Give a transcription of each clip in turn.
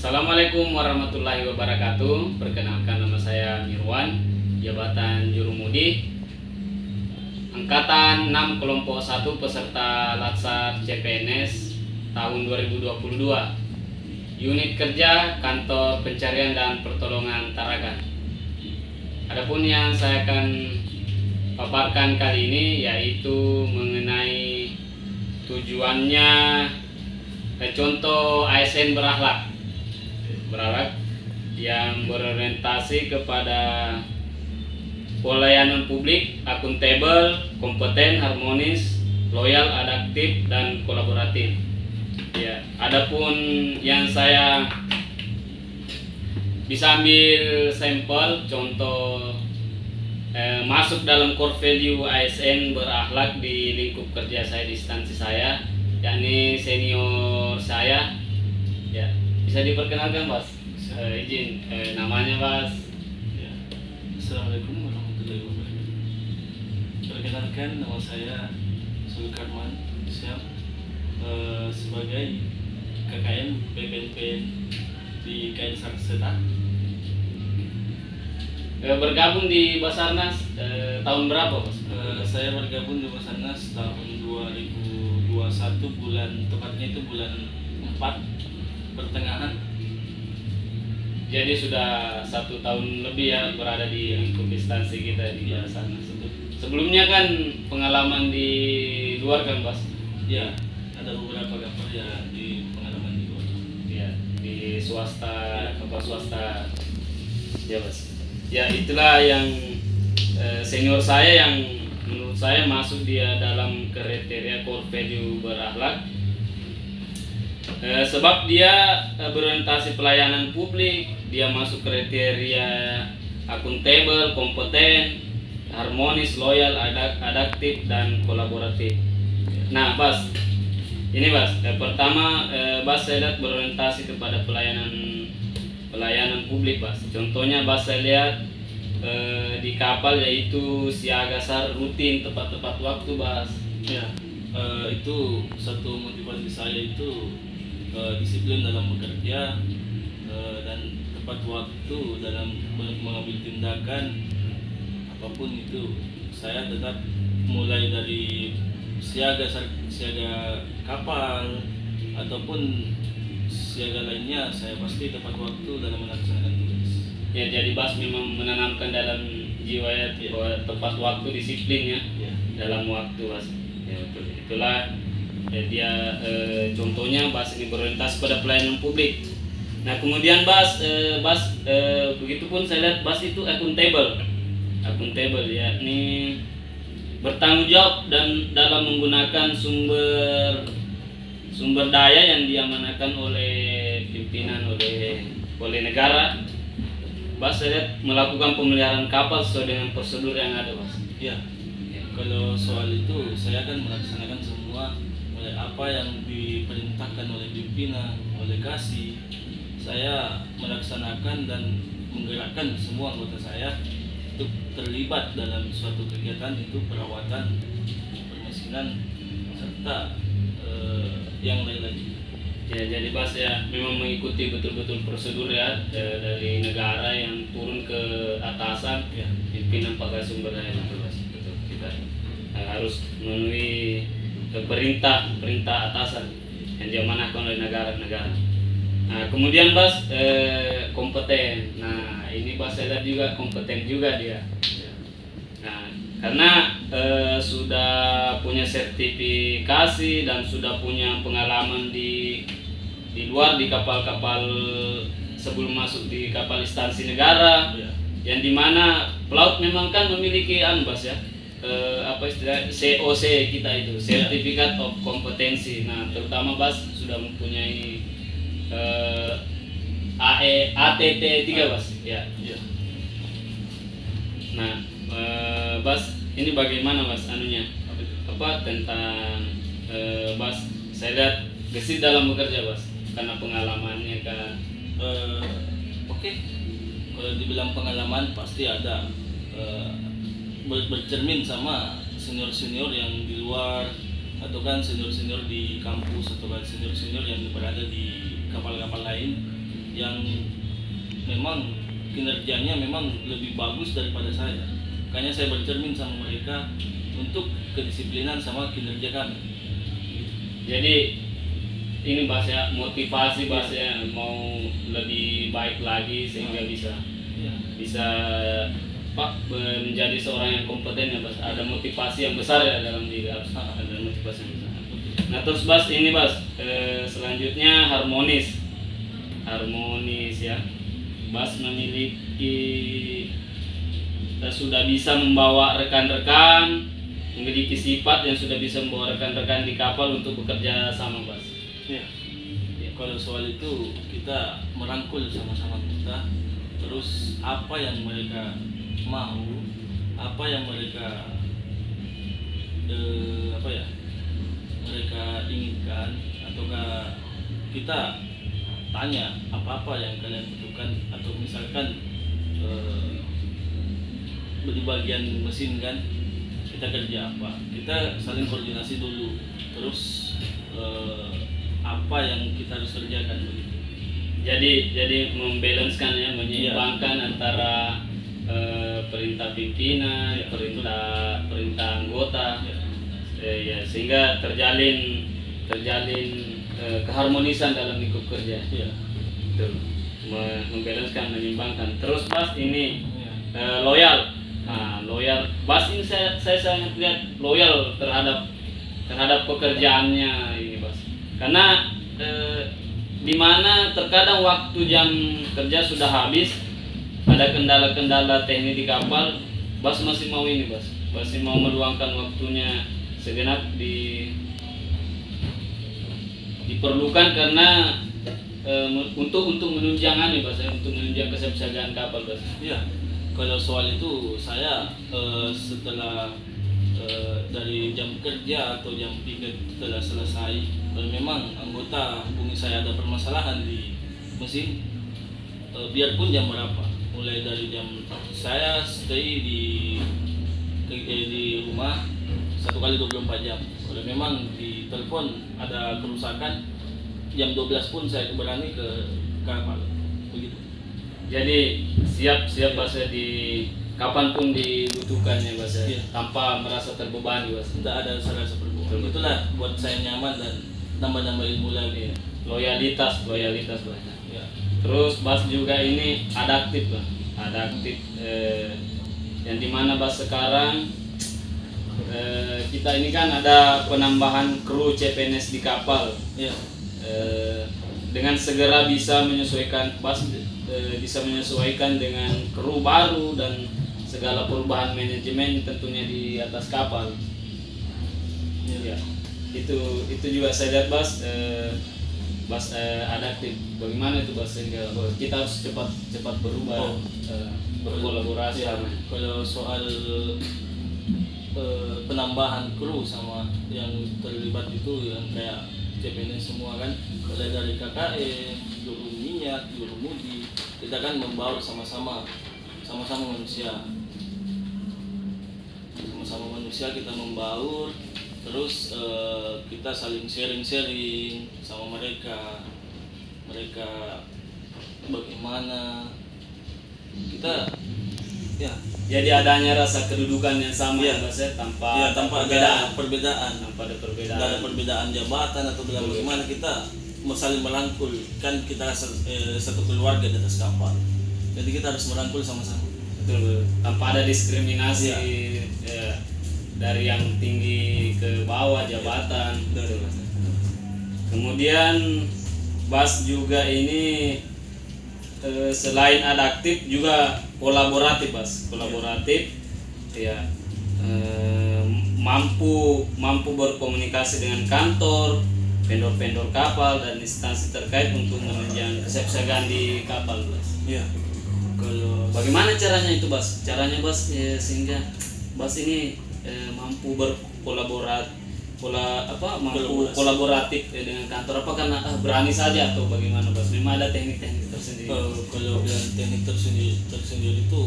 Assalamualaikum warahmatullahi wabarakatuh. Perkenalkan, nama saya Mirwan, jabatan Jurumudi, Angkatan 6 Kelompok 1, peserta Latsar CPNS tahun 2022. Unit kerja Kantor Pencarian dan Pertolongan Taragan. Adapun yang saya akan paparkan kali ini yaitu mengenai tujuannya contoh ASN berakhlak yang berorientasi kepada pelayanan publik, akuntabel, kompeten, harmonis, loyal, adaptif, dan kolaboratif. Ya, adapun yang saya bisa ambil sampel contoh masuk dalam core value ASN berakhlak di lingkup kerja saya, di instansi saya, yakni senior saya. Ya, bisa diperkenalkan, Mas? Izin namanya, Mas. Ya. Assalamualaikum warahmatullahi wabarakatuh. Perkenalkan, nama saya Sulkarman Syam, sebagai KKN PPNP di KN Sakseta. Bergabung di Basarnas tahun berapa, Mas? Saya bergabung di Basarnas tahun 2021, tepatnya itu bulan 4 pertengahan. Jadi sudah 1 tahun lebih ya berada di lingkup instansi kita di Basarnas. Sebelumnya kan pengalaman di luar kan, Mas? Ya, ada beberapa gambar ya di pengalaman di luar. Ya, di swasta, kapal swasta. Ya, Mas. Ya, itulah yang senior saya yang menurut saya masuk dia dalam kriteria core value berakhlak. Sebab dia berorientasi pelayanan publik, dia masuk kriteria akuntabel, kompeten, harmonis, loyal, adaptif, dan kolaboratif. Nah, Bas, ini Bas, pertama Bas saya lihat berorientasi kepada pelayanan publik, Bas. Contohnya Bas saya lihat di kapal yaitu siaga SAR rutin tepat waktu, Bas. Ya, itu satu motivasi saya itu disiplin dalam bekerja dan tepat waktu dalam mengambil tindakan apapun itu. Saya tetap mulai dari siaga kapal ataupun siaga lainnya, saya pasti tepat waktu dalam melaksanakan tugas. Ya, jadi Bas memang menanamkan dalam jiwa ya, bahwa tepat waktu, disiplin ya, dalam waktu, Bas. Ya, betul. Itulah dia contohnya Bas ini berorientasi pada pelayanan publik. Nah, kemudian Bas begitupun saya lihat Bas itu akuntabel yakni bertanggung jawab dan dalam menggunakan sumber daya yang diamanahkan oleh pimpinan, oleh negara. Bas saya lihat melakukan pemeliharaan kapal sesuai dengan prosedur yang ada, Bas. Ya, kalau soal itu saya akan melaksanakan semua apa yang diperintahkan oleh pimpinan, oleh kasih. Saya melaksanakan dan menggerakkan semua anggota saya untuk terlibat dalam suatu kegiatan, itu perawatan, permesinan, serta yang lain lagi. Ya, jadi Bas ya memang mengikuti betul-betul prosedur ya dari negara yang turun ke atasan, ya, pimpinan pakai sumber daya itu, Bas. Betul, kita harus memenuhi perintah atasan yang diamanahkan oleh negara. Nah, kemudian Bas kompeten. Nah, ini Bas saya lihat juga kompeten juga dia. Nah, karena sudah punya sertifikasi dan sudah punya pengalaman di luar, di kapal-kapal sebelum masuk di kapal instansi negara, yang dimana pelaut memang kan memiliki Bas ya, apa istilah COC kita itu, Certificate of Kompetensi. Nah, terutama Bas sudah mempunyai ATT 3, Bas ya. Nah, Bas ini bagaimana Bas anunya tentang Bas saya lihat gesit dalam bekerja, Bas, karena pengalamannya kan. Oke. Kalau dibilang pengalaman pasti ada, bercermin sama senior yang di luar, atau kan senior di kampus, atau kan senior yang berada di kapal-kapal lain yang memang kinerjanya memang lebih bagus daripada saya. Makanya saya bercermin sama mereka untuk kedisiplinan sama kinerja kami. Jadi ini Bas ya, motivasi Bas ya, mau lebih baik lagi sehingga bisa Pak menjadi seorang yang kompeten ya Bas. Ada motivasi yang besar ya dalam diri, harus ada motivasi yang besar. Nah terus Bas ini Bas, selanjutnya harmonis ya. Bas memiliki sudah bisa membawa rekan-rekan, memiliki sifat yang sudah bisa membawa rekan-rekan di kapal untuk bekerja sama Bas. Ya. Kalau soal itu kita merangkul sama-sama kita, terus apa yang mereka mau, apa yang mereka mereka inginkan, ataukah kita tanya apa-apa yang kalian butuhkan, atau misalkan di bagian mesin kan kita kerja apa, kita saling koordinasi dulu, terus apa yang kita harus kerjakan begitu. Jadi membalanskan ya, menyeimbangkan antara perintah pimpinan, perintah anggota, ya sehingga terjalin keharmonisan dalam lingkup kerja. Betul. Membalanskan, menyeimbangkan. Terus Bas ini loyal. Nah, loyal. Bas ini saya sangat lihat loyal terhadap pekerjaannya ini Bas. Karena di mana terkadang waktu jam kerja sudah habis, ada kendala-kendala teknik di kapal, Bas masih mau ini Bas, masih mau meluangkan waktunya segenap diperlukan karena untuk menunjang Bas, untuk menunjang kesiapsiagaan kapal Bas. Iya. Kalau soal itu saya setelah dari jam kerja atau jam 3 setelah selesai, kalau memang anggota hubungi saya ada permasalahan di mesin, biarpun jam berapa, mulai dari jam saya stay di rumah 1 kali 24 jam. Kalau memang di telepon ada kerusakan, jam 12 pun saya berani ke kapal begitu. Jadi siap Bas ya, di kapanpun dibutuhkannya Bas ya, tanpa merasa terbebani Bas. Tidak ada rasa berbeda. Itulah buat saya nyaman dan nambah-nambah ilmu lagi. Loyalitas Bas. Ya. Terus Bas juga ini adaptif Bas. Yang dimana Bas sekarang kita ini kan ada penambahan kru CPNS di kapal. Ya. Dengan segera bisa menyesuaikan Bas, bisa menyesuaikan dengan kru baru dan segala perubahan manajemen tentunya di atas kapal. Ya. Itu juga saya lihat Bas adaptif. Bagaimana itu Bas sehingga kita harus cepat berubah, berkolaborasi. Ya. Kalau soal penambahan kru sama yang terlibat itu yang kayak CPNS semua kan, mulai dari KKM, juru minyak, juru mudi, kita kan membaur sama-sama manusia, kita membaur, terus kita saling sharing sama mereka bagaimana kita ya. Jadi adanya rasa kedudukan yang sama ya Bas ya, tanpa ada perbedaan. Tidak ada perbedaan jabatan atau bagaimana, kita mau saling merangkul, kan kita satu keluarga di atas kapal, jadi kita harus merangkul sama-sama. Betul. Tanpa ada diskriminasi dari yang tinggi ke bawah jabatan. Betul. Kemudian Bas juga ini selain adaptif juga kolaboratif Bas, ya, mampu berkomunikasi dengan kantor, vendor kapal dan instansi terkait untuk menunjang kesiapsiagaan di kapal Bas. Iya. Kalau bagaimana caranya itu Bas? Sehingga Bas ini mampu kolaboratif dengan kantor, apa karena berani saja atau bagaimana Bas? Memang ada teknik-teknik tersendiri. Kalau bilang teknik tersendiri itu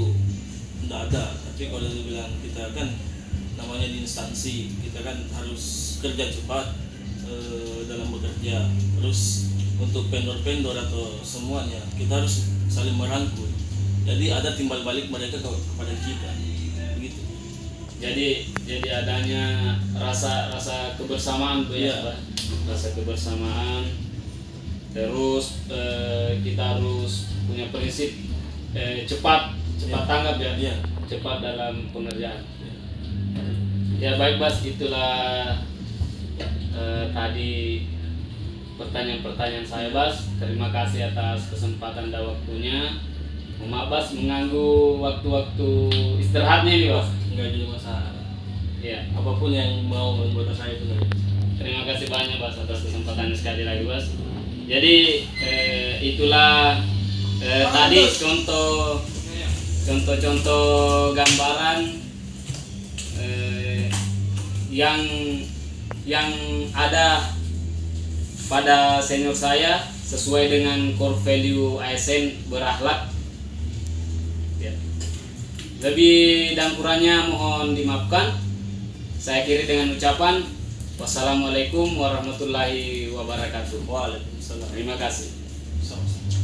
tidak ada, tapi kalau dibilang kita kan namanya di instansi, kita kan harus kerja cepat dalam bekerja, terus untuk vendor-vendor atau semuanya kita harus saling merangkul. Jadi ada timbal balik mereka kepada kita. Begitu. Jadi adanya rasa kebersamaan tuh ya, Iya. Pak. Rasa kebersamaan. Terus kita harus punya prinsip cepat Iya. tanggap ya. Iya. Cepat dalam pengerjaan. Iya. Ya baik Bas, itulah tadi pertanyaan-pertanyaan saya Bas. Terima kasih atas kesempatan dan waktunya. Mohon maaf Bas mengganggu waktu-waktu istirahatnya nih Bas. Enggak jadi masalah. Iya. Apapun yang mau membuat saya itu nanti. Terima kasih banyak Bas atas kesempatannya sekali lagi Bas. Jadi itulah tadi contoh-contoh gambaran yang ada pada senior saya sesuai dengan core value ASN berakhlak. Ya. Lebih dan kurangnya mohon dimaafkan. Saya akhiri dengan ucapan wassalamualaikum warahmatullahi wabarakatuh. Waalaikumsalam. Terima kasih. Sama-sama.